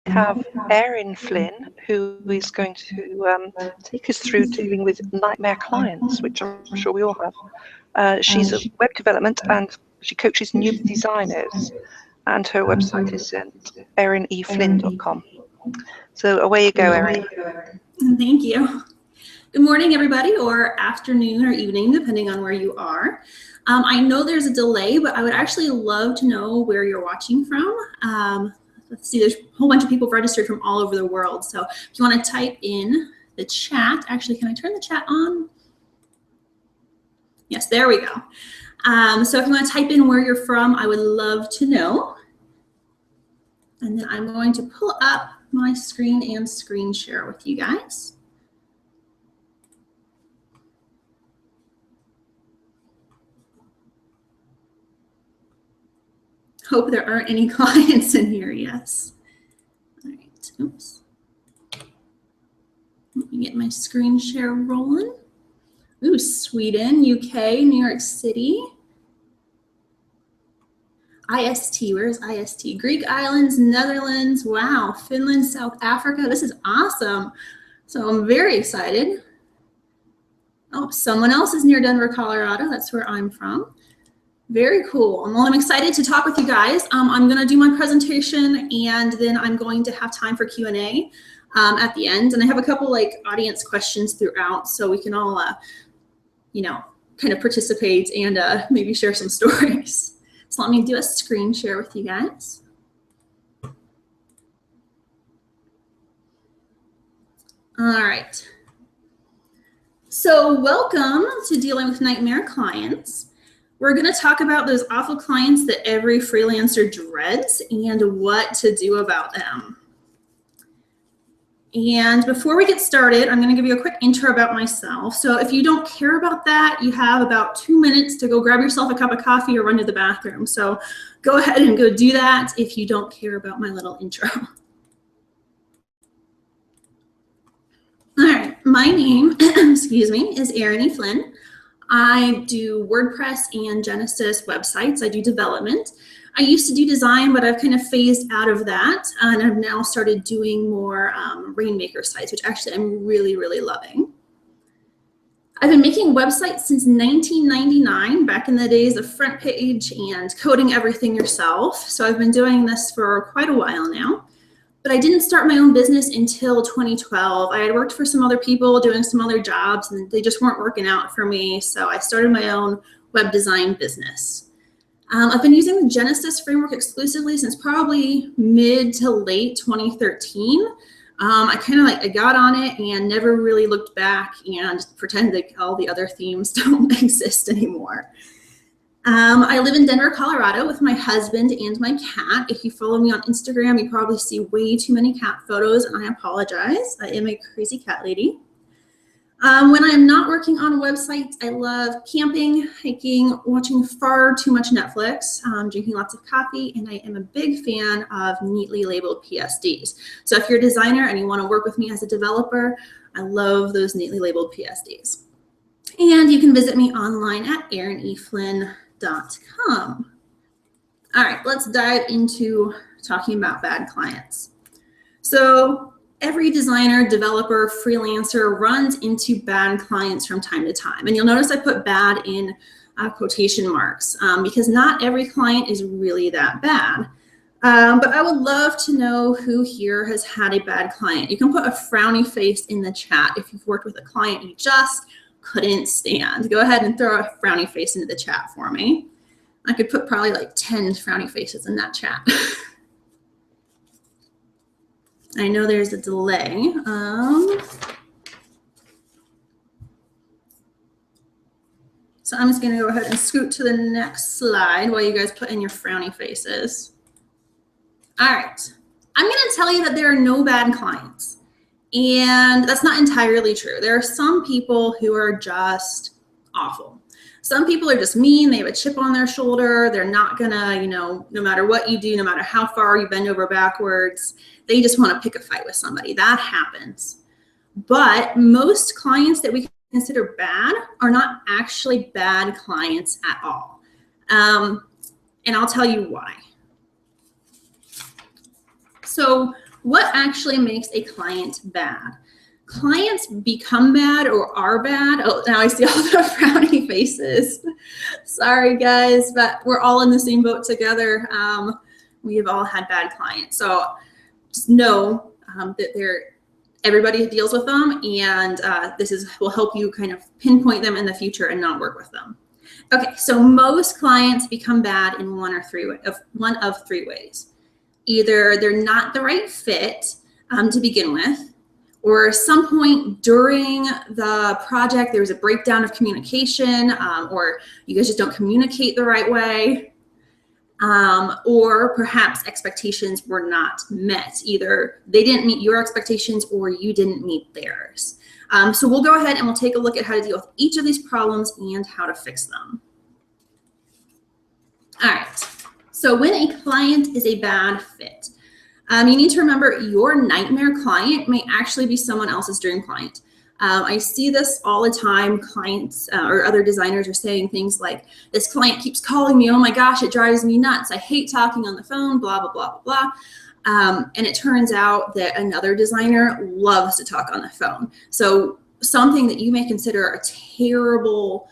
have Erin Flynn, who is going to take us through dealing with nightmare clients, which I'm sure we all have. She's a web development and she coaches new designers, and her website is erineflynn.com. So away you go, Erin. Thank you. Good morning, everybody, or afternoon or evening, depending on where you are. I know there's a delay, but I would actually love to know where you're watching from. Let's see, there's a whole bunch of people registered from all over the world. So if you want to type in the chat, actually, can I turn the chat on? Yes, there we go. So if you want to type in where you're from, I would love to know. And then I'm going to pull up my screen and screen share with you guys. Hope there aren't any clients in here, yes. All right, oops. Let me get my screen share rolling. Ooh, Sweden, UK, New York City. IST, where's IST? Greek islands, Netherlands, wow, Finland, South Africa. This is awesome. So I'm very excited. Oh, someone else is near Denver, Colorado. That's where I'm from. Very cool. Well, I'm excited to talk with you guys. I'm going to do my presentation and then I'm going to have time for Q&A at the end. And I have a couple audience questions throughout so we can all, kind of participate and maybe share some stories. So let me do a screen share with you guys. All right. So welcome to Dealing with Nightmare Clients. We're going to talk about those awful clients that every freelancer dreads and what to do about them. And before we get started, I'm going to give you a quick intro about myself. So if you don't care about that, you have about 2 minutes to go grab yourself a cup of coffee or run to the bathroom. So go ahead and go do that if you don't care about my little intro. All right, my name, excuse me, is Erin Flynn. I do WordPress and Genesis websites. I do development. I used to do design, but I've kind of phased out of that. And I've now started doing more Rainmaker sites, which actually I'm really, really loving. I've been making websites since 1999, back in the days of front page and coding everything yourself. So I've been doing this for quite a while now. But I didn't start my own business until 2012. I had worked for some other people doing some other jobs and they just weren't working out for me. So I started my own web design business. I've been using the Genesis framework exclusively since probably mid to late 2013. I got on it and never really looked back and pretended like all the other themes don't exist anymore. I live in Denver, Colorado with my husband and my cat. If you follow me on Instagram, you probably see way too many cat photos, and I apologize. I am a crazy cat lady. When I'm not working on websites, I love camping, hiking, watching far too much Netflix, drinking lots of coffee, and I am a big fan of neatly labeled PSDs. So if you're a designer and you want to work with me as a developer, I love those neatly labeled PSDs. And you can visit me online at erineflynn.com. All right, let's dive into talking about bad clients. So every designer, developer, freelancer runs into bad clients from time to time. And you'll notice I put bad in quotation marks because not every client is really that bad. But I would love to know who here has had a bad client. You can put a frowny face in the chat if you've worked with a client you just couldn't stand. Go ahead and throw a frowny face into the chat for me. I could put probably 10 frowny faces in that chat. I know there's a delay. So I'm just gonna go ahead and scoot to the next slide while you guys put in your frowny faces. All right, I'm gonna tell you that there are no bad clients. And that's not entirely true. There are some people who are just awful. Some people are just mean, they have a chip on their shoulder, they're not gonna, no matter what you do, no matter how far you bend over backwards, they just wanna pick a fight with somebody. That happens. But most clients that we consider bad are not actually bad clients at all. And I'll tell you why. So what actually makes a client bad? Clients become bad or are bad. Oh, now I see all the frowny faces. Sorry, guys, but we're all in the same boat together. We have all had bad clients. So just know that everybody deals with them, and will help you kind of pinpoint them in the future and not work with them. Okay, so most clients become bad in one of three ways. Either they're not the right fit to begin with, or at some point during the project, there was a breakdown of communication, or you guys just don't communicate the right way, or perhaps expectations were not met. Either they didn't meet your expectations or you didn't meet theirs. So we'll go ahead and we'll take a look at how to deal with each of these problems and how to fix them. All right, so when a client is a bad fit, you need to remember your nightmare client may actually be someone else's dream client. I see this all the time. Clients or other designers are saying things like, this client keeps calling me, oh my gosh, it drives me nuts. I hate talking on the phone, blah, blah, blah, blah, blah. And it turns out that another designer loves to talk on the phone. So something that you may consider a terrible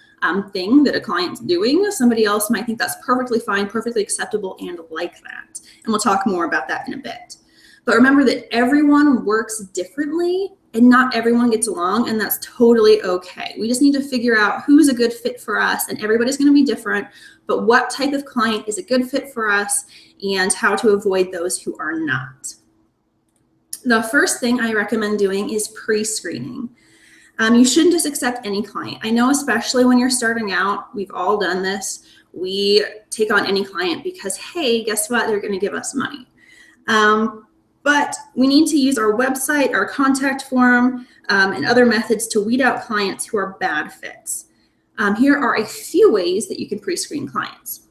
thing that a client's doing, somebody else might think that's perfectly fine, perfectly acceptable, and like that. And we'll talk more about that in a bit. But remember that everyone works differently and not everyone gets along, and that's totally okay. We just need to figure out who's a good fit for us, and everybody's going to be different, but what type of client is a good fit for us and how to avoid those who are not. The first thing I recommend doing is pre-screening. You shouldn't just accept any client. I know, especially when you're starting out, we've all done this. We take on any client because, hey, guess what? They're going to give us money. But we need to use our website, our contact form, and other methods to weed out clients who are bad fits. Here are a few ways that you can pre-screen clients.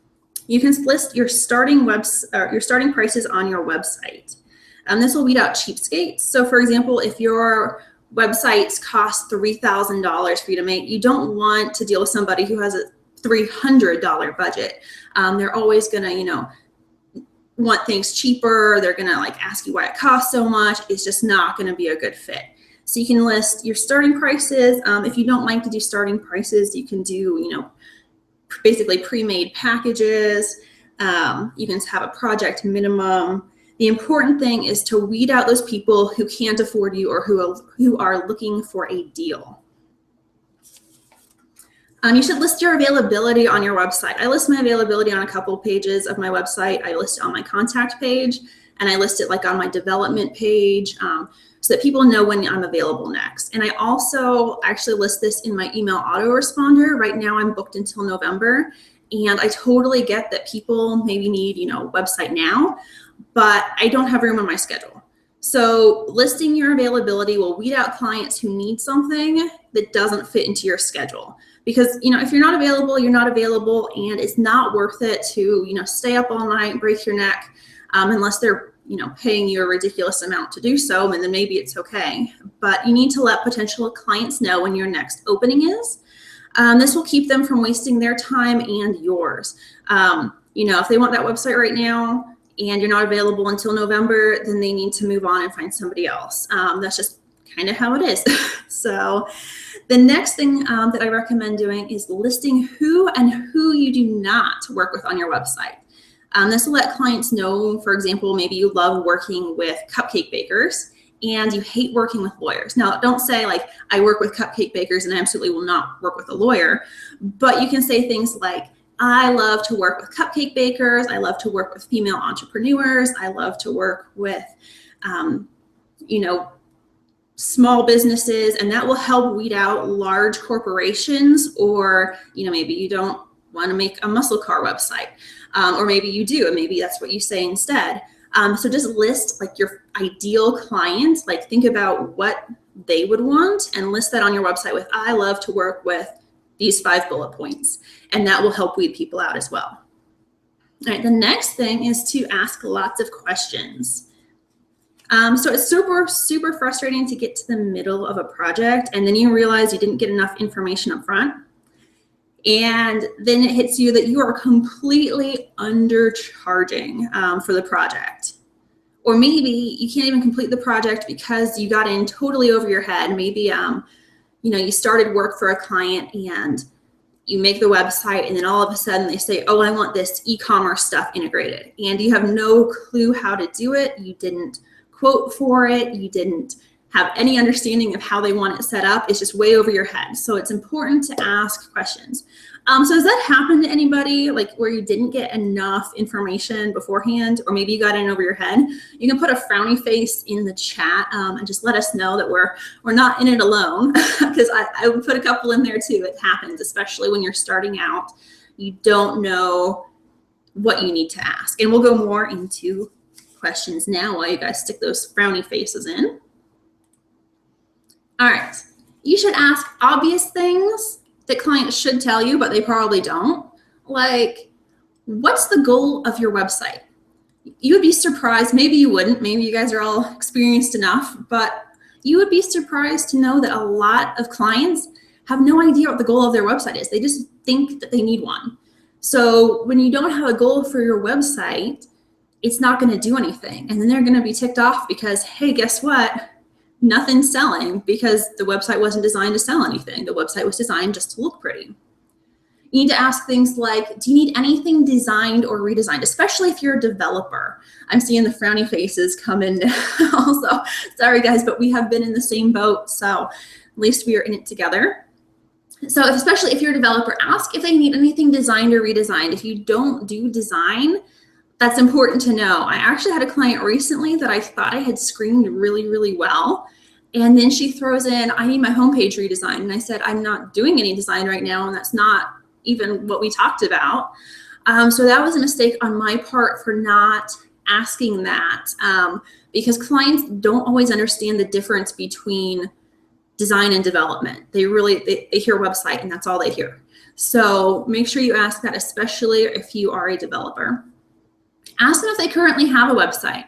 You can list your starting prices on your website. This will weed out cheapskates. So, for example, if your websites cost $3,000 for you to make, you don't want to deal with somebody who has a $300 budget. They're always going to, want things cheaper. They're going to ask you why it costs so much. It's just not going to be a good fit. So you can list your starting prices. If you don't like to do starting prices, you can do, basically pre-made packages. You can have a project minimum. The important thing is to weed out those people who can't afford you or who are looking for a deal. You should list your availability on your website. I list my availability on a couple pages of my website. I list it on my contact page, and I list it on my development page so that people know when I'm available next. And I also actually list this in my email autoresponder. Right now I'm booked until November, and I totally get that people maybe need, website now, but I don't have room on my schedule. So listing your availability will weed out clients who need something that doesn't fit into your schedule. Because, if you're not available, you're not available, and it's not worth it to, stay up all night and break your neck unless they're, paying you a ridiculous amount to do so, and then maybe it's okay. But you need to let potential clients know when your next opening is. This will keep them from wasting their time and yours. If they want that website right now and you're not available until November, then they need to move on and find somebody else. That's just kind of how it is. So the next thing that I recommend doing is listing who you do not work with on your website. This will let clients know, for example, maybe you love working with cupcake bakers and you hate working with lawyers. Now, don't say I work with cupcake bakers and I absolutely will not work with a lawyer, but you can say things like, I love to work with cupcake bakers. I love to work with female entrepreneurs. I love to work with, small businesses, and that will help weed out large corporations, or, maybe you don't want to make a muscle car website, or maybe you do, and maybe that's what you say instead. So just list your ideal client, think about what they would want and list that on your website with, I love to work with these 5 bullet points, and that will help weed people out as well. All right, the next thing is to ask lots of questions. So it's super, super frustrating to get to the middle of a project and then you realize you didn't get enough information up front. And then it hits you that you are completely undercharging for the project. Or maybe you can't even complete the project because you got in totally over your head. Maybe, you started work for a client and you make the website and then all of a sudden they say, oh, I want this e-commerce stuff integrated. And you have no clue how to do it. You didn't quote for it. You didn't have any understanding of how they want it set up. It's just way over your head. So it's important to ask questions. So has that happened to anybody, like where you didn't get enough information beforehand, or maybe you got in over your head? You can put a frowny face in the chat and just let us know that we're not in it alone, because I would put a couple in there too. It happens, especially when you're starting out. You don't know what you need to ask. And we'll go more into questions now while you guys stick those frowny faces in. All right, you should ask obvious things that clients should tell you, but they probably don't. Like, what's the goal of your website? You would be surprised, maybe you wouldn't, maybe you guys are all experienced enough, but you would be surprised to know that a lot of clients have no idea what the goal of their website is. They just think that they need one. So when you don't have a goal for your website, it's not gonna do anything. And then they're gonna be ticked off because, hey, guess what? Nothing's selling because the website wasn't designed to sell anything. The website was designed just to look pretty. You need to ask things like, do you need anything designed or redesigned, especially if you're a developer? I'm seeing the frowny faces come in also. Sorry guys, but we have been in the same boat, so at least we are in it together. So especially if you're a developer, ask if they need anything designed or redesigned. If you don't do design, that's important to know. I actually had a client recently that I thought I had screened really, really well. And then she throws in, I need my homepage redesigned. And I said, I'm not doing any design right now. And that's not even what we talked about. So that was a mistake on my part for not asking that, because clients don't always understand the difference between design and development. They hear website and that's all they hear. So make sure you ask that, especially if you are a developer. Ask them if they currently have a website.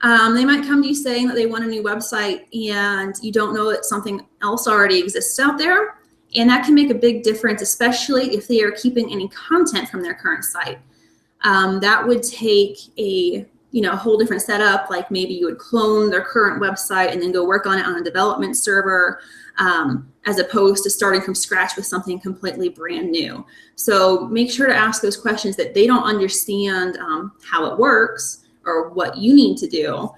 They might come to you saying that they want a new website and you don't know that something else already exists out there. And that can make a big difference, especially if they are keeping any content from their current site. That would take a whole different setup. Like maybe you would clone their current website and then go work on it on a development server, as opposed to starting from scratch with something completely brand new. So make sure to ask those questions that they don't understand how it works or what you need to do.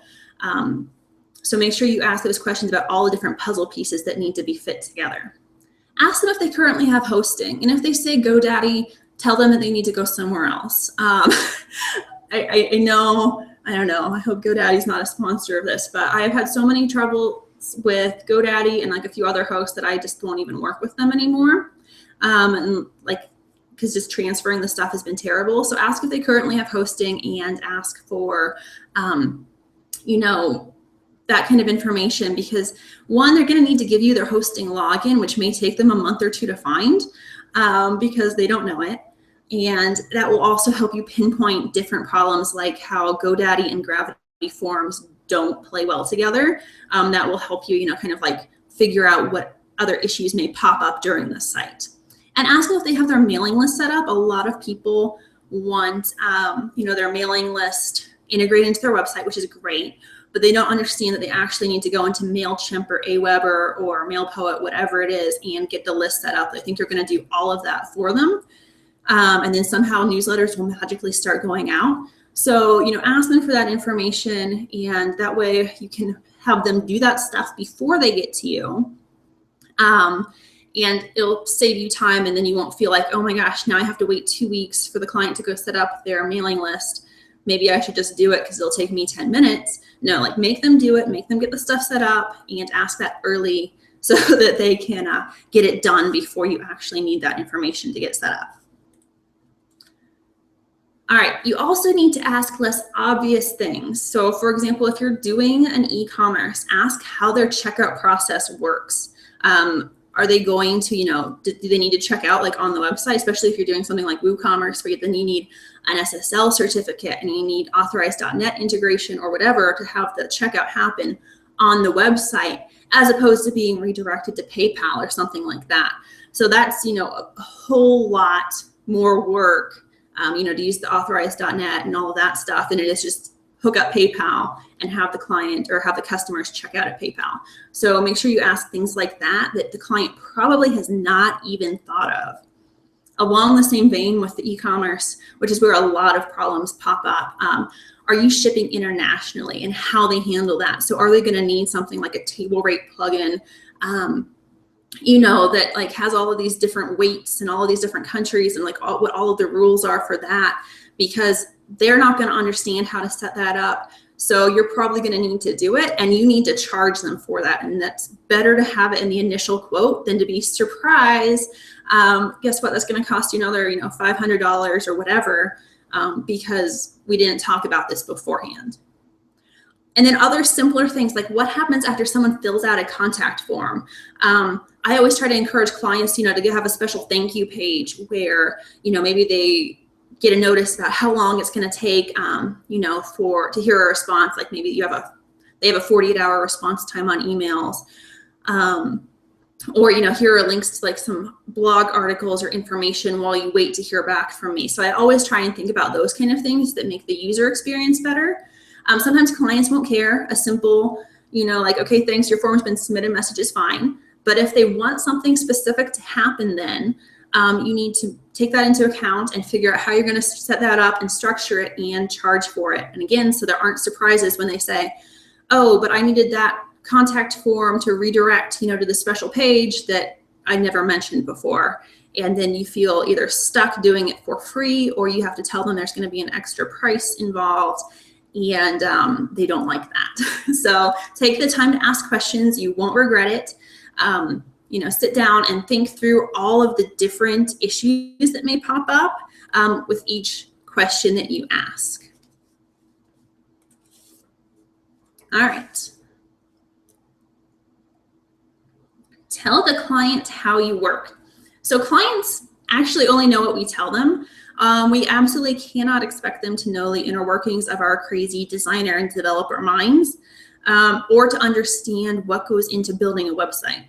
So make sure you ask those questions about all the different puzzle pieces that need to be fit together. Ask them if they currently have hosting. And if they say GoDaddy, tell them that they need to go somewhere else. I know, I don't know, I hope GoDaddy's not a sponsor of this, but I have had so many trouble with GoDaddy and like a few other hosts that I just won't even work with them anymore. And like, because just transferring the stuff has been terrible. So ask if they currently have hosting and ask for, that kind of information, because one, they're going to need to give you their hosting login, which may take them a month or two to find because they don't know it. And that will also help you pinpoint different problems like how GoDaddy and Gravity Forms don't play well together. That will help you, kind of like figure out what other issues may pop up during this site. And ask them if they have their mailing list set up. A lot of people want, their mailing list integrated into their website, which is great, but they don't understand that they actually need to go into MailChimp or Aweber or MailPoet, whatever it is, and get the list set up. They think you're going to do all of that for them. And then somehow newsletters will magically start going out. So, ask them for that information, and that way you can have them do that stuff before they get to you. And it'll save you time, and then you won't feel like, oh my gosh, now I have to wait 2 weeks for the client to go set up their mailing list. Maybe I should just do it because it'll take me 10 minutes. No, like make them do it, make them get the stuff set up, and ask that early so that they can get it done before you actually need that information to get set up. All right, you also need to ask less obvious things. So for example, if you're doing an e-commerce, ask how their checkout process works. Are they going to, do they need to check out like on the website, especially if you're doing something like WooCommerce, where then you need an SSL certificate and you need authorized.net integration or whatever to have the checkout happen on the website, as opposed to being redirected to PayPal or something like that. So that's, a whole lot more work, to use the authorized.net and all of that stuff than it is just hook up PayPal and have the client or have the customers check out at PayPal. So make sure you ask things like that the client probably has not even thought of. Along the same vein with the e-commerce, which is where a lot of problems pop up, are you shipping internationally and how they handle that? So are they going to need something like a table rate plugin, that like has all of these different weights and all of these different countries and like what all of the rules are for that, because they're not going to understand how to set that up. So you're probably going to need to do it, and you need to charge them for that. And that's better to have it in the initial quote than to be surprised. Guess what? That's going to cost you another, $500 or whatever, because we didn't talk about this beforehand. And then other simpler things, like what happens after someone fills out a contact form? I always try to encourage clients, to have a special thank you page where, maybe they get a notice about how long it's going to take, to hear a response. Like maybe they have a 48-hour response time on emails, or here are links to like some blog articles or information while you wait to hear back from me. So I always try and think about those kind of things that make the user experience better. Sometimes clients won't care. A simple, like, okay, thanks, your form has been submitted message is fine. But if they want something specific to happen, then you need to take that into account and figure out how you're going to set that up and structure it and charge for it. And again, so there aren't surprises when they say, oh, but I needed that contact form to redirect, to the special page that I never mentioned before. And then you feel either stuck doing it for free, or you have to tell them there's going to be an extra price involved, and they don't like that. So take the time to ask questions. You won't regret it. Sit down and think through all of the different issues that may pop up with each question that you ask. All right. Tell the client how you work. So clients actually only know what we tell them. We absolutely cannot expect them to know the inner workings of our crazy designer and developer minds, or to understand what goes into building a website.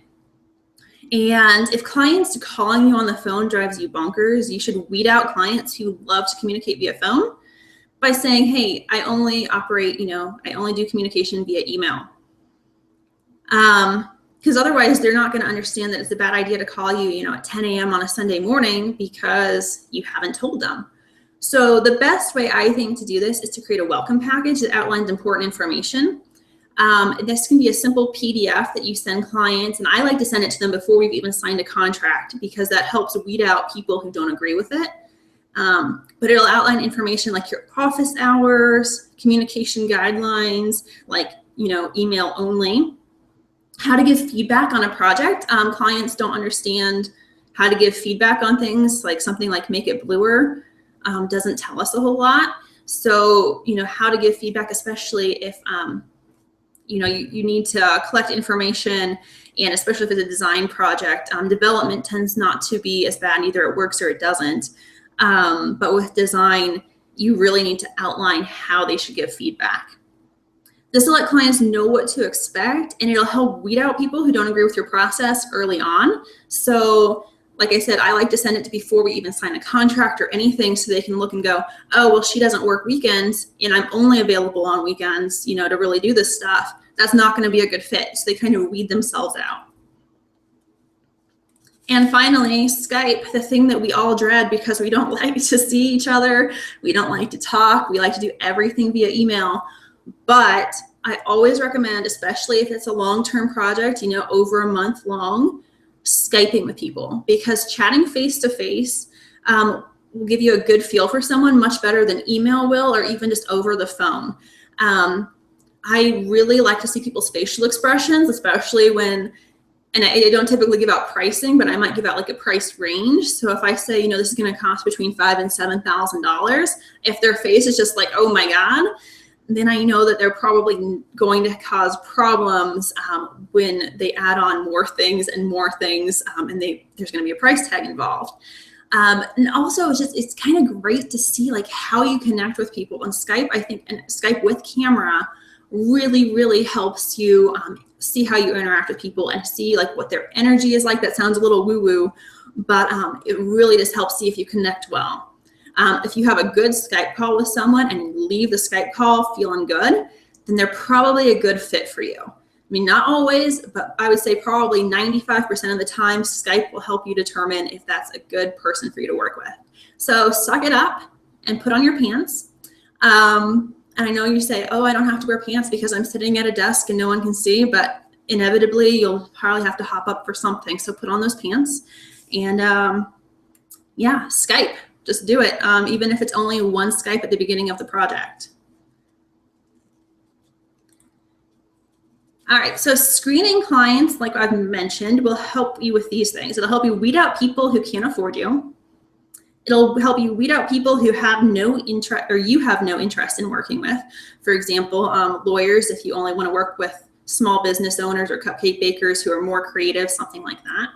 And if clients calling you on the phone drives you bonkers, you should weed out clients who love to communicate via phone by saying, hey, I only operate, I only do communication via email. Because otherwise they're not going to understand that it's a bad idea to call you, at 10 a.m. on a Sunday morning because you haven't told them. So the best way I think to do this is to create a welcome package that outlines important information. This can be a simple PDF that you send clients, and I like to send it to them before we've even signed a contract, because that helps weed out people who don't agree with it. But it'll outline information like your office hours, communication guidelines, like, email only, how to give feedback on a project. Clients don't understand how to give feedback on things, like something like make it bluer doesn't tell us a whole lot. So, how to give feedback, especially if, you need to collect information, and especially if it's a design project. Development tends not to be as bad. Either it works or it doesn't. But with design, you really need to outline how they should give feedback. This will let clients know what to expect, and it'll help weed out people who don't agree with your process early on. So like I said, I like to send it to before we even sign a contract or anything, so they can look and go, oh, well, she doesn't work weekends and I'm only available on weekends, to really do this stuff. That's not going to be a good fit. So they kind of weed themselves out. And finally, Skype, the thing that we all dread because we don't like to see each other. We don't like to talk. We like to do everything via email. But I always recommend, especially if it's a long-term project, over a month long, Skyping with people, because chatting face-to-face will give you a good feel for someone much better than email will, or even just over the phone. I really like to see people's facial expressions, especially when, and I don't typically give out pricing, but I might give out like a price range. So if I say, this is going to cost between $5,000 and $7,000, if their face is just like, oh my God, then I know that they're probably going to cause problems when they add on more things, and there's going to be a price tag involved. And also it's kind of great to see like how you connect with people on Skype. I think, and Skype with camera really, really helps you see how you interact with people and see like what their energy is like. That sounds a little woo-woo, but it really just helps see if you connect well. If you have a good Skype call with someone and you leave the Skype call feeling good, then they're probably a good fit for you. I mean, not always, but I would say probably 95% of the time, Skype will help you determine if that's a good person for you to work with. So suck it up and put on your pants. And I know you say, oh, I don't have to wear pants because I'm sitting at a desk and no one can see, but inevitably you'll probably have to hop up for something. So put on those pants and yeah, Skype, just do it. Even if it's only one Skype at the beginning of the project. All right, so screening clients, like I've mentioned, will help you with these things. It'll help you weed out people who can't afford you. It'll help you weed out people who have no interest, or you have no interest in working with. For example, lawyers, if you only want to work with small business owners or cupcake bakers who are more creative, something like that.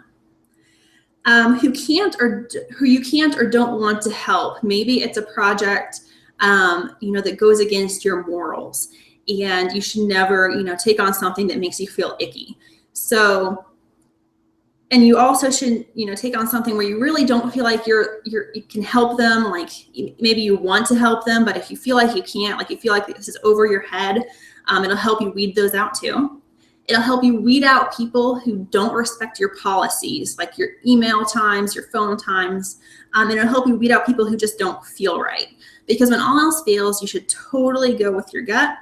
Who you can't or don't want to help. Maybe it's a project, that goes against your morals, and you should never, take on something that makes you feel icky. So. And you also should, take on something where you really don't feel like you can help them. Like maybe you want to help them, but if you feel like you can't, like you feel like this is over your head, it'll help you weed those out too. It'll help you weed out people who don't respect your policies, like your email times, your phone times. And it'll help you weed out people who just don't feel right. Because when all else fails, you should totally go with your gut.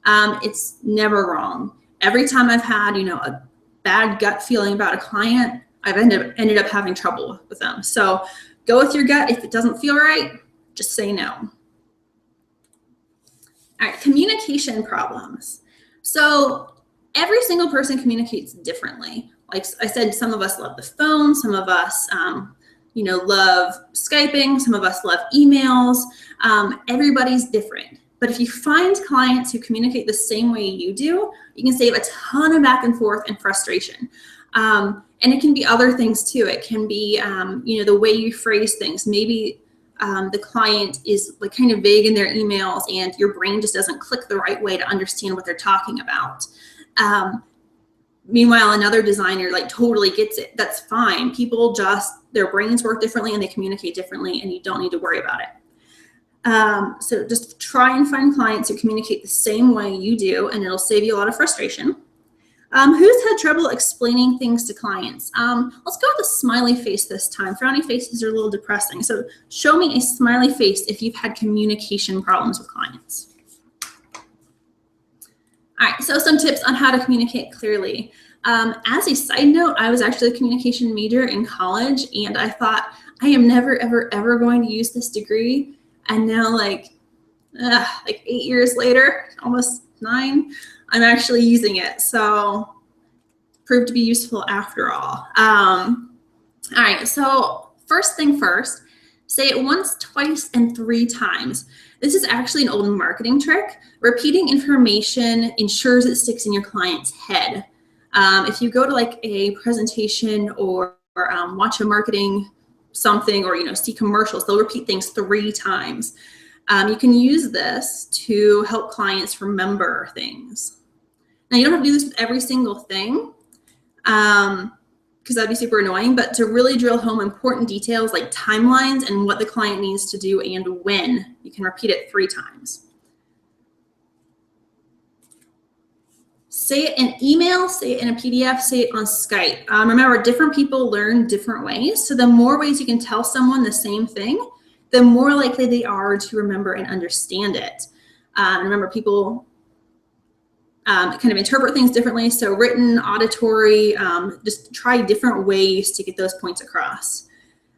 It's never wrong. Every time I've had, a bad gut feeling about a client, I've ended up having trouble with them. So go with your gut. If it doesn't feel right, just say no. All right, communication problems. So every single person communicates differently. Like I said, some of us love the phone, some of us love Skyping, some of us love emails. Everybody's different. But if you find clients who communicate the same way you do, you can save a ton of back and forth and frustration. And it can be other things too. It can be, the way you phrase things. Maybe the client is like kind of vague in their emails and your brain just doesn't click the right way to understand what they're talking about. Meanwhile, another designer like totally gets it. That's fine. People their brains work differently and they communicate differently, and you don't need to worry about it. So just try and find clients who communicate the same way you do, and it'll save you a lot of frustration. Who's had trouble explaining things to clients? Let's go with a smiley face this time. Frowny faces are a little depressing. So show me a smiley face if you've had communication problems with clients. All right, so some tips on how to communicate clearly. As a side note, I was actually a communication major in college, and I thought, I am never, ever, ever going to use this degree. And now like 8 years later, almost 9, I'm actually using it. So proved to be useful after all. All right, so first thing first, say it once, twice, and 3 times. This is actually an old marketing trick. Repeating information ensures it sticks in your client's head. If you go to like a presentation or watch a marketing something, or see commercials, they'll repeat things 3 times. You can use this to help clients remember things. Now you don't have to do this with every single thing, because that'd be super annoying, but to really drill home important details like timelines and what the client needs to do and when, you can repeat it 3 times. Say it in email, say it in a PDF, say it on Skype. Remember, different people learn different ways. So the more ways you can tell someone the same thing, the more likely they are to remember and understand it. Remember, people kind of interpret things differently. So written, auditory, just try different ways to get those points across.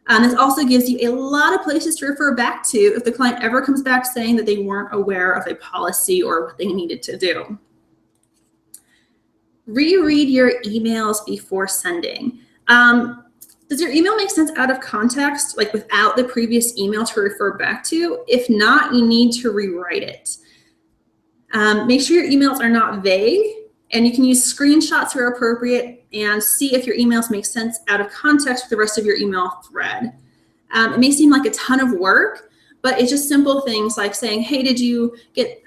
This also gives you a lot of places to refer back to if the client ever comes back saying that they weren't aware of a policy or what they needed to do. Reread your emails before sending. Does your email make sense out of context, like without the previous email to refer back to? If not, you need to rewrite it. Make sure your emails are not vague, and you can use screenshots where appropriate and see if your emails make sense out of context with the rest of your email thread. It may seem like a ton of work, but it's just simple things like saying, hey, did you get,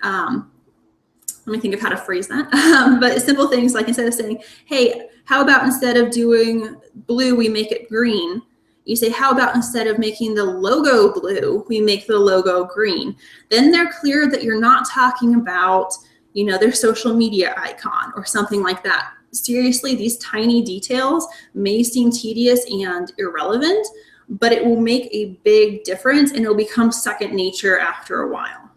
let me think of how to phrase that. But simple things like instead of saying, hey, how about instead of doing blue, we make it green? You say, how about instead of making the logo blue, we make the logo green? Then they're clear that you're not talking about, you know, their social media icon or something like that. Seriously, these tiny details may seem tedious and irrelevant, but it will make a big difference and it'll become second nature after a while.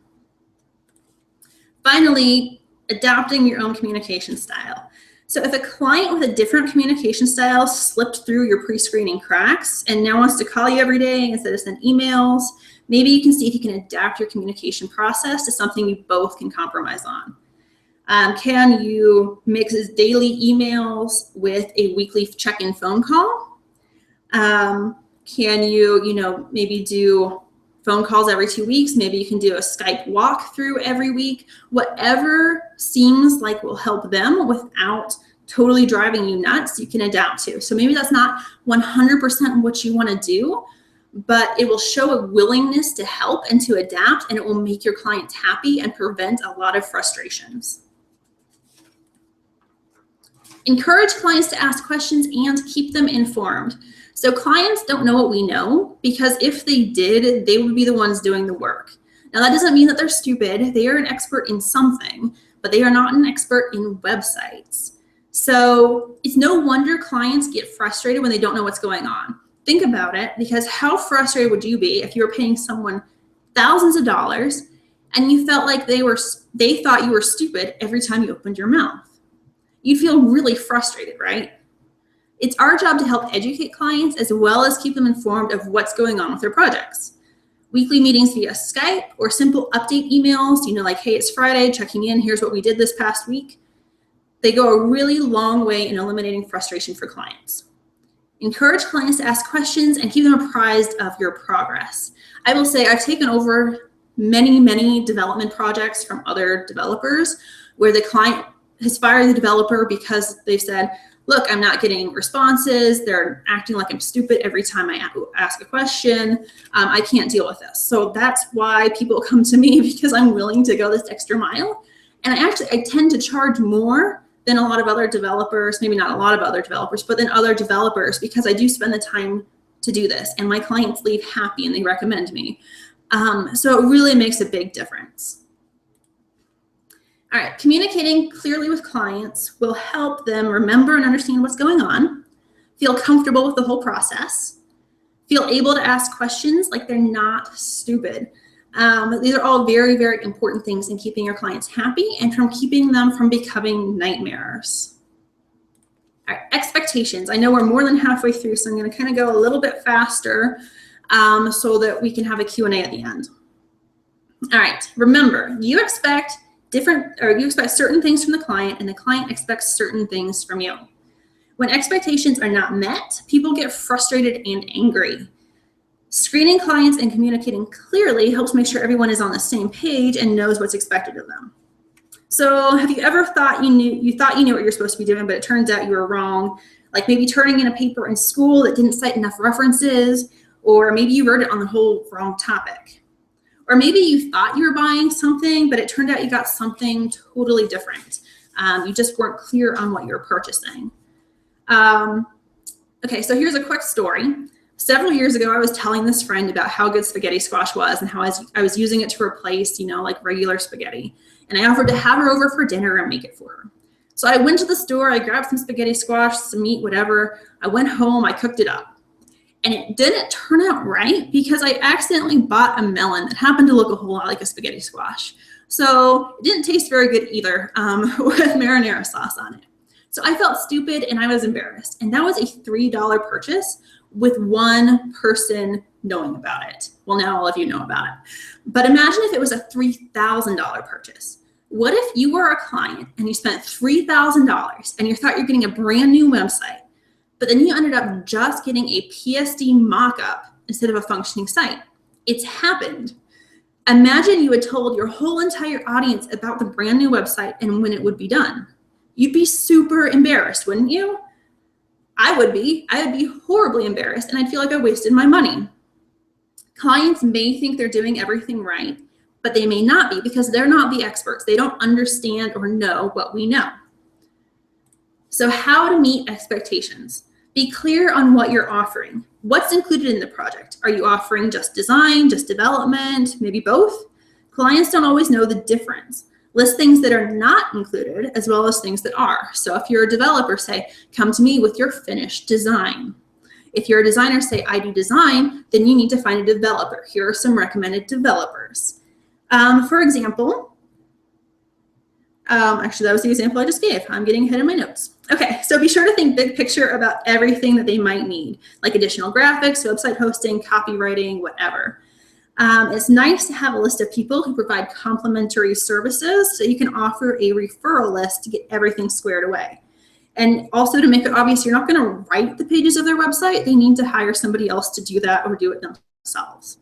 Finally, adapting your own communication style. So if a client with a different communication style slipped through your pre-screening cracks and now wants to call you every day instead of send emails, maybe you can see if you can adapt your communication process to something you both can compromise on. Can you mix daily emails with a weekly check-in phone call? Can you, maybe do phone calls every 2 weeks? Maybe you can do a Skype walkthrough every week. Whatever seems like will help them without totally driving you nuts, you can adapt to. So maybe that's not 100% what you want to do, but it will show a willingness to help and to adapt, and it will make your clients happy and prevent a lot of frustrations. Encourage clients to ask questions and keep them informed. So clients don't know what we know, because if they did, they would be the ones doing the work. Now that doesn't mean that they're stupid. They are an expert in something, but they are not an expert in websites. So it's no wonder clients get frustrated when they don't know what's going on. Think about it, because how frustrated would you be if you were paying someone thousands of dollars and you felt like they thought you were stupid every time you opened your mouth? You'd feel really frustrated, right? It's our job to help educate clients as well as keep them informed of what's going on with their projects. Weekly meetings via Skype or simple update emails, like, hey, it's Friday, checking in, here's what we did this past week. They go a really long way in eliminating frustration for clients. Encourage clients to ask questions and keep them apprised of your progress. I will say I've taken over many, many development projects from other developers where the client has fired the developer because they've said, look, I'm not getting responses. They're acting like I'm stupid every time I ask a question. I can't deal with this. So that's why people come to me, because I'm willing to go this extra mile. And I tend to charge more than a lot of other developers, maybe not a lot of other developers, but then other developers, because I do spend the time to do this and my clients leave happy and they recommend me. So it really makes a big difference. All right, communicating clearly with clients will help them remember and understand what's going on, feel comfortable with the whole process, feel able to ask questions like they're not stupid. These are all very, very important things in keeping your clients happy and from keeping them from becoming nightmares. All right, expectations. I know we're more than halfway through, so I'm going to kind of go a little bit faster so that we can have a Q&A at the end. All right, remember, you expect certain things from the client, and the client expects certain things from you. When expectations are not met, people get frustrated and angry. Screening clients and communicating clearly helps make sure everyone is on the same page and knows what's expected of them. So have you ever thought you knew what you're supposed to be doing, but it turns out you were wrong? Like maybe turning in a paper in school that didn't cite enough references, or maybe you wrote it on the whole wrong topic. Or maybe you thought you were buying something, but it turned out you got something totally different. You just weren't clear on what you're purchasing. Okay, so here's a quick story. Several years ago, I was telling this friend about how good spaghetti squash was and how I was using it to replace, like regular spaghetti. And I offered to have her over for dinner and make it for her. So I went to the store, I grabbed some spaghetti squash, some meat, whatever. I went home, I cooked it up. And it didn't turn out right because I accidentally bought a melon that happened to look a whole lot like a spaghetti squash. So it didn't taste very good either with marinara sauce on it. So I felt stupid and I was embarrassed. And that was a $3 purchase with one person knowing about it. Well, now all of you know about it. But imagine if it was a $3,000 purchase. What if you were a client and you spent $3,000 and you thought you're getting a brand new website, but then you ended up just getting a PSD mock-up instead of a functioning site? It's happened. Imagine you had told your whole entire audience about the brand new website and when it would be done. You'd be super embarrassed, wouldn't you? I would be horribly embarrassed, and I'd feel like I wasted my money. Clients may think they're doing everything right, but they may not be because they're not the experts. They don't understand or know what we know. So how to meet expectations? Be clear on what you're offering. What's included in the project? Are you offering just design, just development, maybe both? Clients don't always know the difference. List things that are not included as well as things that are. So if you're a developer, say, come to me with your finished design. If you're a designer, say, I do design, then you need to find a developer. Here are some recommended developers. For example, actually, that was the example I just gave. I'm getting ahead of my notes. Okay, so be sure to think big picture about everything that they might need, like additional graphics, website hosting, copywriting, whatever. It's nice to have a list of people who provide complimentary services so you can offer a referral list to get everything squared away. And also to make it obvious, you're not going to write the pages of their website. They need to hire somebody else to do that or do it themselves.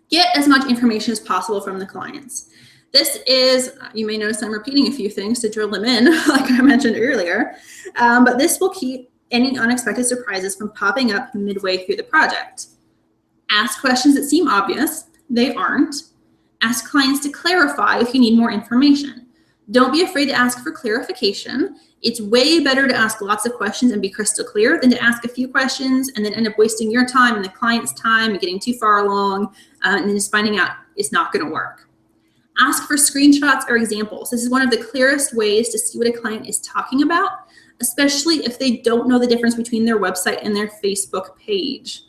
Get as much information as possible from the clients. This is, you may notice I'm repeating a few things to drill them in, like I mentioned earlier, but this will keep any unexpected surprises from popping up midway through the project. Ask questions that seem obvious. They aren't. Ask clients to clarify if you need more information. Don't be afraid to ask for clarification. It's way better to ask lots of questions and be crystal clear than to ask a few questions and then end up wasting your time and the client's time and getting too far along and then just finding out it's not going to work. Ask for screenshots or examples. This is one of the clearest ways to see what a client is talking about, especially if they don't know the difference between their website and their Facebook page.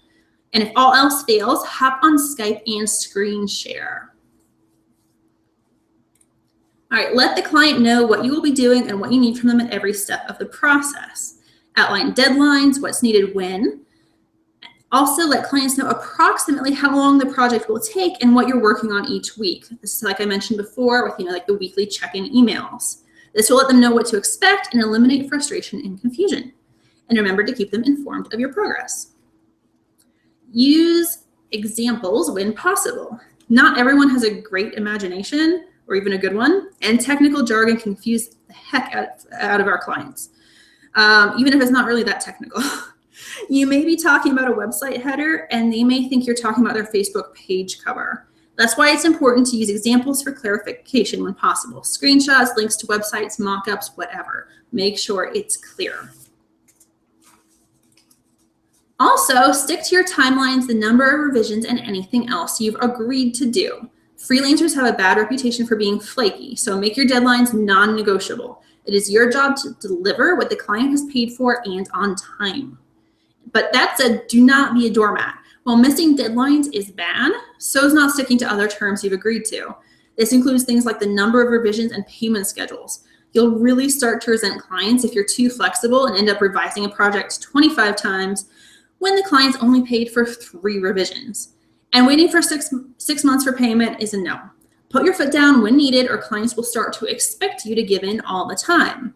And if all else fails, hop on Skype and screen share. All right, let the client know what you will be doing and what you need from them at every step of the process. Outline deadlines, what's needed when. Also, let clients know approximately how long the project will take and what you're working on each week. This is like I mentioned before with, like the weekly check-in emails. This will let them know what to expect and eliminate frustration and confusion. And remember to keep them informed of your progress. Use examples when possible. Not everyone has a great imagination or even a good one, and technical jargon confuse the heck out of our clients, even if it's not really that technical. You may be talking about a website header and they may think you're talking about their Facebook page cover. That's why it's important to use examples for clarification when possible. Screenshots, links to websites, mock-ups, whatever. Make sure it's clear. Also, stick to your timelines, the number of revisions, and anything else you've agreed to do. Freelancers have a bad reputation for being flaky, so make your deadlines non-negotiable. It is your job to deliver what the client has paid for and on time. But that said, do not be a doormat. While missing deadlines is bad, so is not sticking to other terms you've agreed to. This includes things like the number of revisions and payment schedules. You'll really start to resent clients if you're too flexible and end up revising a project 25 times when the client's only paid for 3 revisions. And waiting for six months for payment is a no. Put your foot down when needed or clients will start to expect you to give in all the time.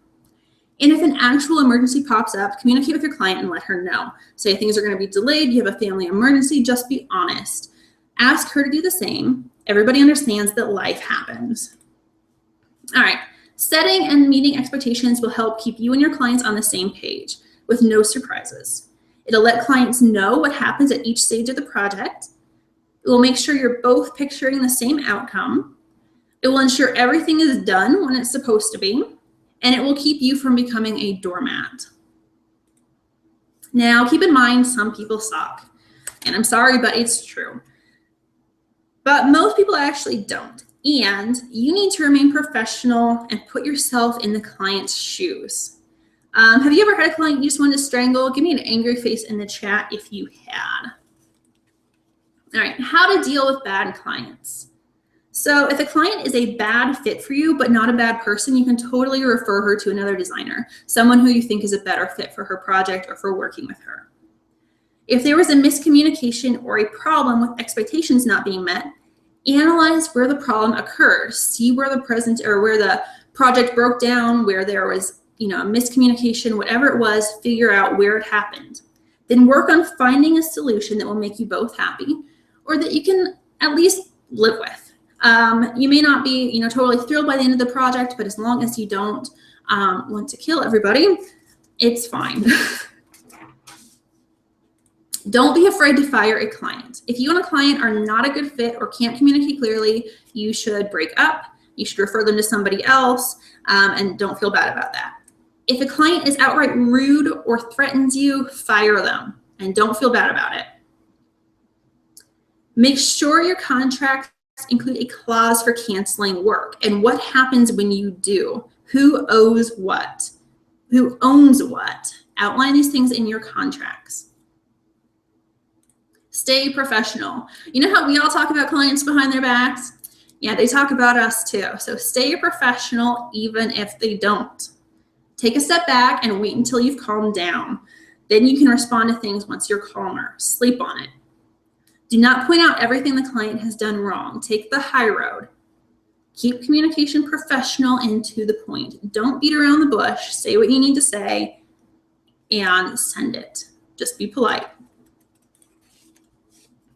And if an actual emergency pops up, communicate with your client and let her know. Say things are going to be delayed, you have a family emergency, just be honest. Ask her to do the same. Everybody understands that life happens. All right, setting and meeting expectations will help keep you and your clients on the same page with no surprises. It'll let clients know what happens at each stage of the project. It will make sure you're both picturing the same outcome. It will ensure everything is done when it's supposed to be. And it will keep you from becoming a doormat. Now, keep in mind, some people suck. And I'm sorry, but it's true. But most people actually don't. And you need to remain professional and put yourself in the client's shoes. Have you ever had a client you just wanted to strangle? Give me an angry face in the chat if you had. All right, how to deal with bad clients. So if a client is a bad fit for you, but not a bad person, you can totally refer her to another designer, someone who you think is a better fit for her project or for working with her. If there was a miscommunication or a problem with expectations not being met, analyze where the problem occurs. See where the project broke down, where there was, a miscommunication, whatever it was, figure out where it happened. Then work on finding a solution that will make you both happy or that you can at least live with. You may not be, totally thrilled by the end of the project, but as long as you don't want to kill everybody, it's fine. Don't be afraid to fire a client. If you and a client are not a good fit or can't communicate clearly, you should break up. You should refer them to somebody else, and don't feel bad about that. If a client is outright rude or threatens you, fire them and don't feel bad about it. Make sure your contracts include a clause for canceling work and what happens when you do. Who owes what? Who owns what? Outline these things in your contracts. Stay professional. You know how we all talk about clients behind their backs? Yeah, they talk about us too. So stay professional even if they don't. Take a step back and wait until you've calmed down. Then you can respond to things once you're calmer. Sleep on it. Do not point out everything the client has done wrong. Take the high road. Keep communication professional and to the point. Don't beat around the bush. Say what you need to say and send it. Just be polite.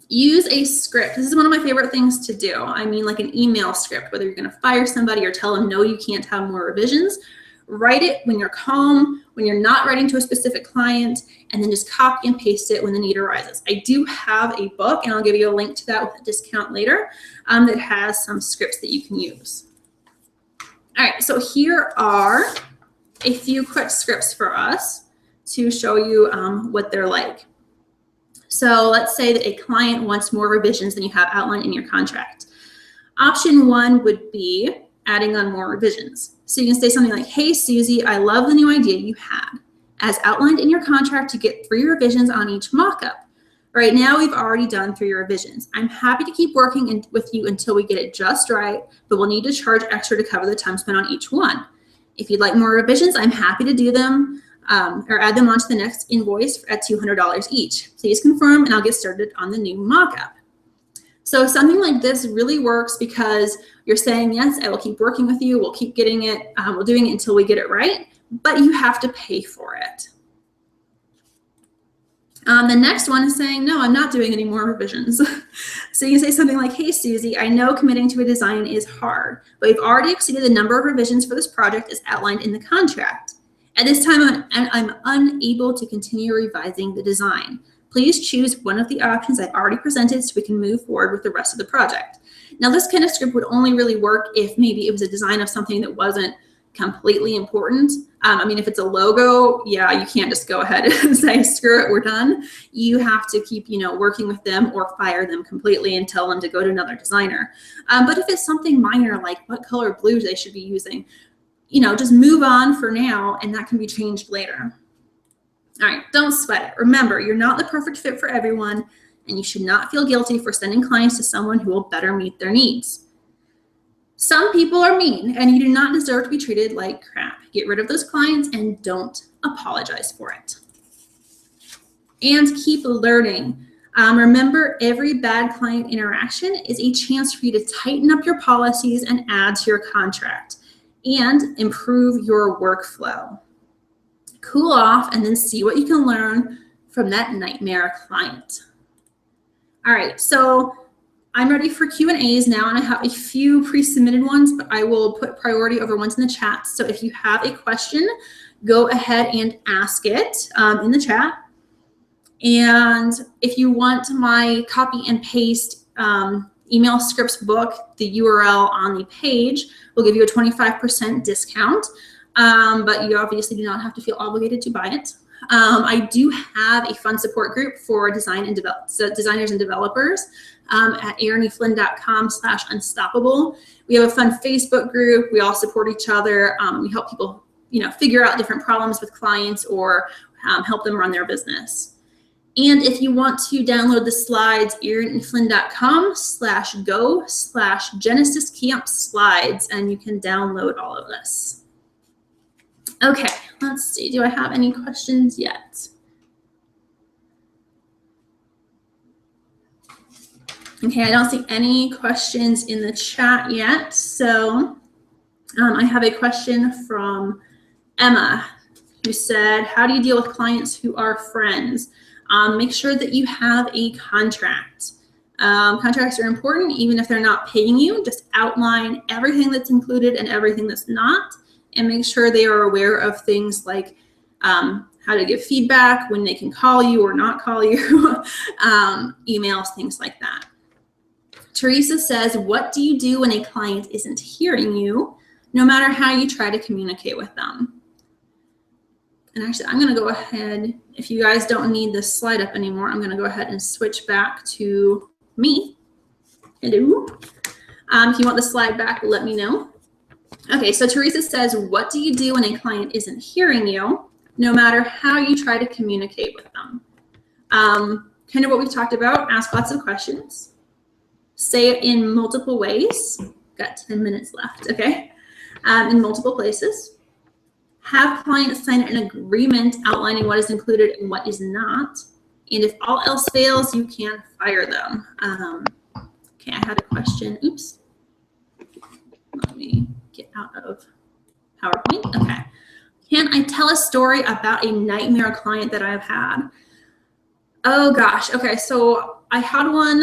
Use a script. This is one of my favorite things to do. I mean, like an email script, whether you're going to fire somebody or tell them, no, you can't have more revisions. Write it when you're calm, when you're not writing to a specific client, and then just copy and paste it when the need arises. I do have a book, and I'll give you a link to that with a discount later, that has some scripts that you can use. All right, so here are a few quick scripts for us to show you what they're like. So let's say that a client wants more revisions than you have outlined in your contract. Option one would be adding on more revisions. So you can say something like, hey, Susie, I love the new idea you had. As outlined in your contract, you get 3 revisions on each mockup. Right now, we've already done 3 revisions. I'm happy to keep working with you until we get it just right, but we'll need to charge extra to cover the time spent on each one. If you'd like more revisions, I'm happy to do them or add them onto the next invoice at $200 each. Please confirm, and I'll get started on the new mockup. So something like this really works because you're saying, yes, I will keep working with you. We'll keep getting it. We're doing it until we get it right, but you have to pay for it. The next one is saying, no, I'm not doing any more revisions. So you can say something like, hey, Susie, I know committing to a design is hard, but we've already exceeded the number of revisions for this project as outlined in the contract. At this time, I'm unable to continue revising the design. Please choose one of the options I've already presented so we can move forward with the rest of the project. Now, this kind of script would only really work if maybe it was a design of something that wasn't completely important. I mean, if it's a logo, yeah, you can't just go ahead and say, screw it, we're done. You have to keep, working with them or fire them completely and tell them to go to another designer. But if it's something minor, like what color blues they should be using, just move on for now, and that can be changed later. All right, don't sweat it. Remember, you're not the perfect fit for everyone, and you should not feel guilty for sending clients to someone who will better meet their needs. Some people are mean, and you do not deserve to be treated like crap. Get rid of those clients and don't apologize for it. And keep learning. Remember, every bad client interaction is a chance for you to tighten up your policies and add to your contract and improve your workflow. Cool off and then see what you can learn from that nightmare client. All right, so I'm ready for Q&As now, and I have a few pre-submitted ones, but I will put priority over ones in the chat. So if you have a question, go ahead and ask it in the chat. And if you want my copy and paste email scripts book, the URL on the page will give you a 25% discount. But you obviously do not have to feel obligated to buy it. I do have a fun support group for designers and developers at erinflynn.com/unstoppable. We have a fun Facebook group. We all support each other. We help people, figure out different problems with clients or help them run their business. And if you want to download the slides, erinflynn.com/go/Genesis Camp slides, and you can download all of this. Okay, let's see. Do I have any questions yet? Okay, I don't see any questions in the chat yet. So I have a question from Emma, who said, how do you deal with clients who are friends? Make sure that you have a contract. Contracts are important, even if they're not paying you. Just outline everything that's included and everything that's not, and make sure they are aware of things like how to give feedback, when they can call you or not call you, emails, things like that. Teresa says, what do you do when a client isn't hearing you, no matter how you try to communicate with them? And actually, I'm going to go ahead, if you guys don't need this slide up anymore, I'm going to go ahead and switch back to me. Hello. If you want the slide back, let me know. Okay, so Teresa says, what do you do when a client isn't hearing you, no matter how you try to communicate with them? Kind of what we've talked about, ask lots of questions. Say it in multiple ways. Got 10 minutes left, okay? In multiple places. Have clients sign an agreement outlining what is included and what is not. And if all else fails, you can fire them. Okay, I had a question. Oops. Let me get out of PowerPoint. Okay. Can I tell a story about a nightmare client that I've had? Oh gosh. Okay, so I had one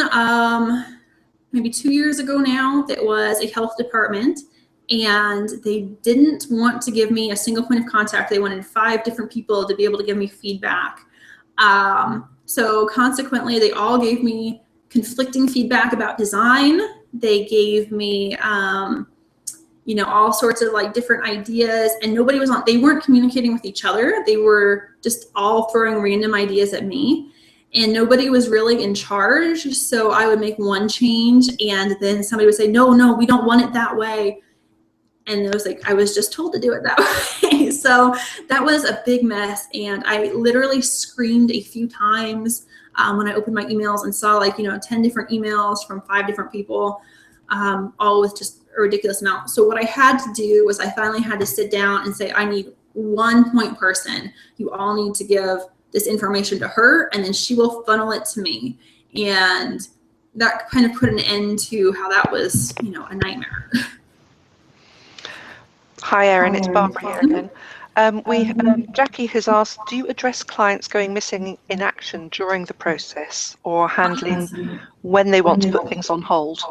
maybe 2 years ago now that was a health department, and they didn't want to give me a single point of contact. They wanted 5 different people to be able to give me feedback. So consequently, they all gave me conflicting feedback about design. They gave me, you know, all sorts of like different ideas, and nobody was on, they weren't communicating with each other. They were just all throwing random ideas at me, and nobody was really in charge. So I would make one change, and then somebody would say, no, we don't want it that way. And it was like, I was just told to do it that way. So that was a big mess. And I literally screamed a few times when I opened my emails and saw 10 different emails from 5 different people, all with just a ridiculous amount. So what I had to do was I finally had to sit down and say, I need one point person. You all need to give this information to her, and then she will funnel it to me. And that kind of put an end to how that was, a nightmare. Hi, Erin. It's Barbara here again. Jackie has asked, do you address clients going missing in action during the process, or handling when they want to put things on hold?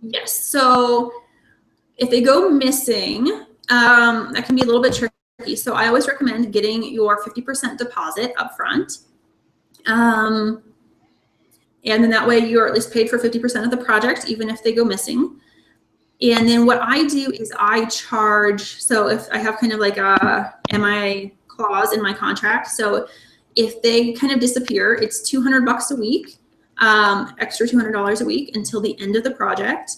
Yes. So if they go missing, that can be a little bit tricky. So I always recommend getting your 50% deposit up front. And then that way you're at least paid for 50% of the project, even if they go missing. And then what I do is I charge, so if I have kind of like a MI clause in my contract, so if they kind of disappear, it's $200 a week, extra $200 a week until the end of the project.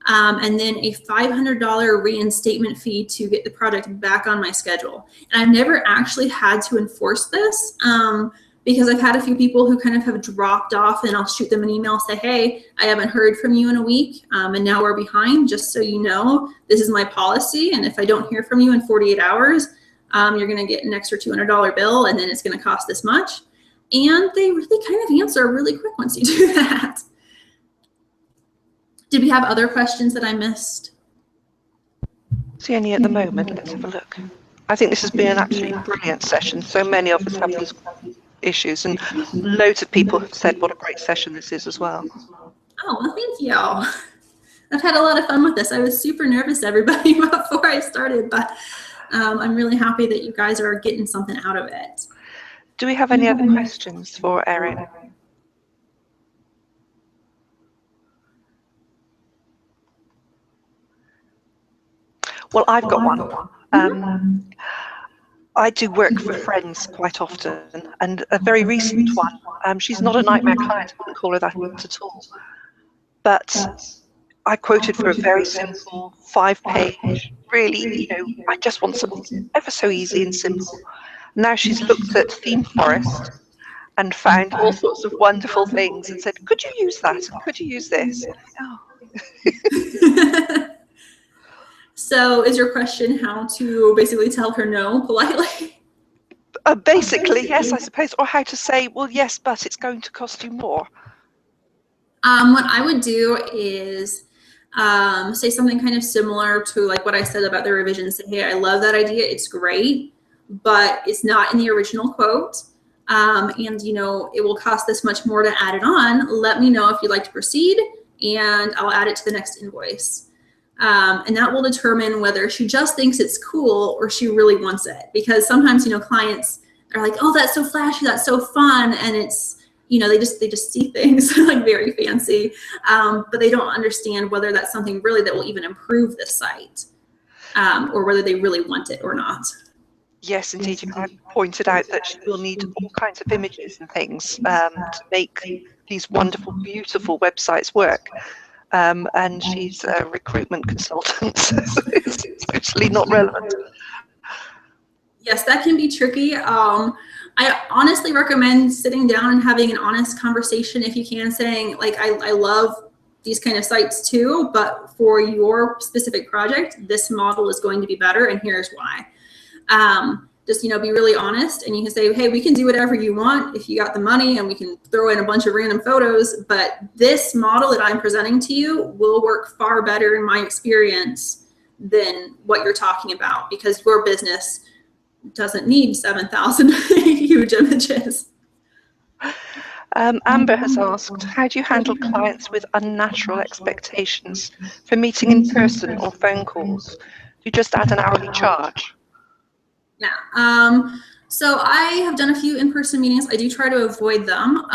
And then a $500 reinstatement fee to get the project back on my schedule. And I've never actually had to enforce this, because I've had a few people who kind of have dropped off, and I'll shoot them an email, say, hey, I haven't heard from you in a week, and now we're behind, just so you know, this is my policy, and if I don't hear from you in 48 hours, you're gonna get an extra $200 bill, and then it's gonna cost this much. And they really kind of answer really quick once you do that. Did we have other questions that I missed? See any at the moment? Let's have a look. I think this has been an absolutely brilliant session. So many of us have these issues, and loads of people have said what a great session this is as well. Oh, well, thank you. I've had a lot of fun with this. I was super nervous, everybody, before I started, but I'm really happy that you guys are getting something out of it. Do we have any other questions for Erin? Well, I've got one. I do work for friends quite often, and a very recent one, she's not a nightmare client, I wouldn't call her that at all, but I quoted for a very simple 5-page, really, I just want something ever so easy and simple. Now she's looked at Theme Forest and found all sorts of wonderful things and said, could you use that? And could you use this? Oh. So is your question how to basically tell her no politely? Basically, yes, I suppose. Or how to say, well, yes, but it's going to cost you more. What I would do is say something kind of similar to like what I said about the revisions. Say, hey, I love that idea. It's great, but it's not in the original quote. And, it will cost this much more to add it on. Let me know if you'd like to proceed, and I'll add it to the next invoice. And that will determine whether she just thinks it's cool or she really wants it. Because sometimes, clients are like, oh, that's so flashy, that's so fun. And it's, they just see things like very fancy, but they don't understand whether that's something really that will even improve the site. or whether they really want it or not. Yes, indeed. I pointed out that she will need all kinds of images and things to make these wonderful, beautiful websites work. And she's a recruitment consultant, so it's totally not relevant. Yes, that can be tricky. I honestly recommend sitting down and having an honest conversation if you can, saying, like, I love these kind of sites too, but for your specific project, this model is going to be better, and here's why. Just, be really honest, and you can say, hey, we can do whatever you want if you got the money, and we can throw in a bunch of random photos, but this model that I'm presenting to you will work far better in my experience than what you're talking about, because your business doesn't need 7,000 huge images. Amber has asked, how do you handle clients with unnatural expectations for meeting in person or phone calls? Do you just add an hourly charge? Yeah. So I have done a few in-person meetings. I do try to avoid them.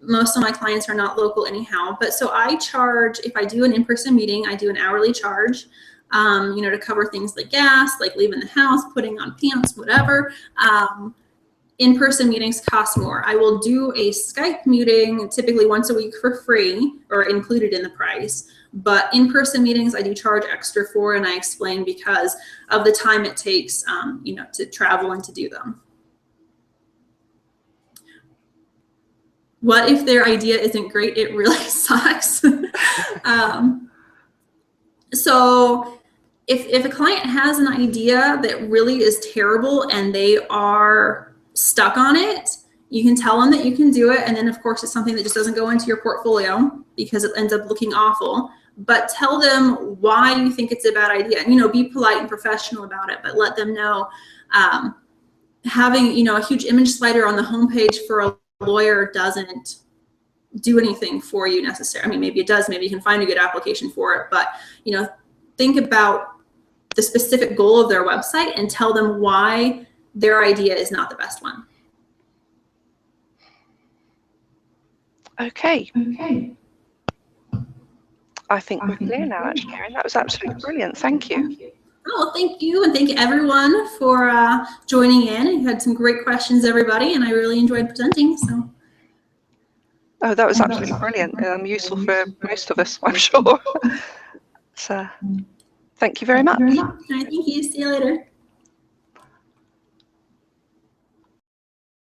Most of my clients are not local anyhow, but so I charge, if I do an in-person meeting, I do an hourly charge, to cover things like gas, like leaving the house, putting on pants, whatever. In-person meetings cost more. I will do a Skype meeting typically once a week for free or included in the price. But in-person meetings I do charge extra for, and I explain because of the time it takes, to travel and to do them. What if their idea isn't great? It really sucks. So if a client has an idea that really is terrible and they are stuck on it, you can tell them that you can do it, and then of course it's something that just doesn't go into your portfolio because it ends up looking awful. But tell them why you think it's a bad idea. Be polite and professional about it, but let them know having a huge image slider on the homepage for a lawyer doesn't do anything for you necessarily. I mean, maybe it does. Maybe you can find a good application for it, but think about the specific goal of their website and tell them why their idea is not the best one. Okay. I think we're clear now, actually, Erin. That was absolutely brilliant. Thank you. Oh, thank you, and thank everyone for joining in. You had some great questions, everybody, and I really enjoyed presenting. So. Oh, that was absolutely brilliant. Useful for most of us, I'm sure. So, thank you very much. All right, thank you. See you later.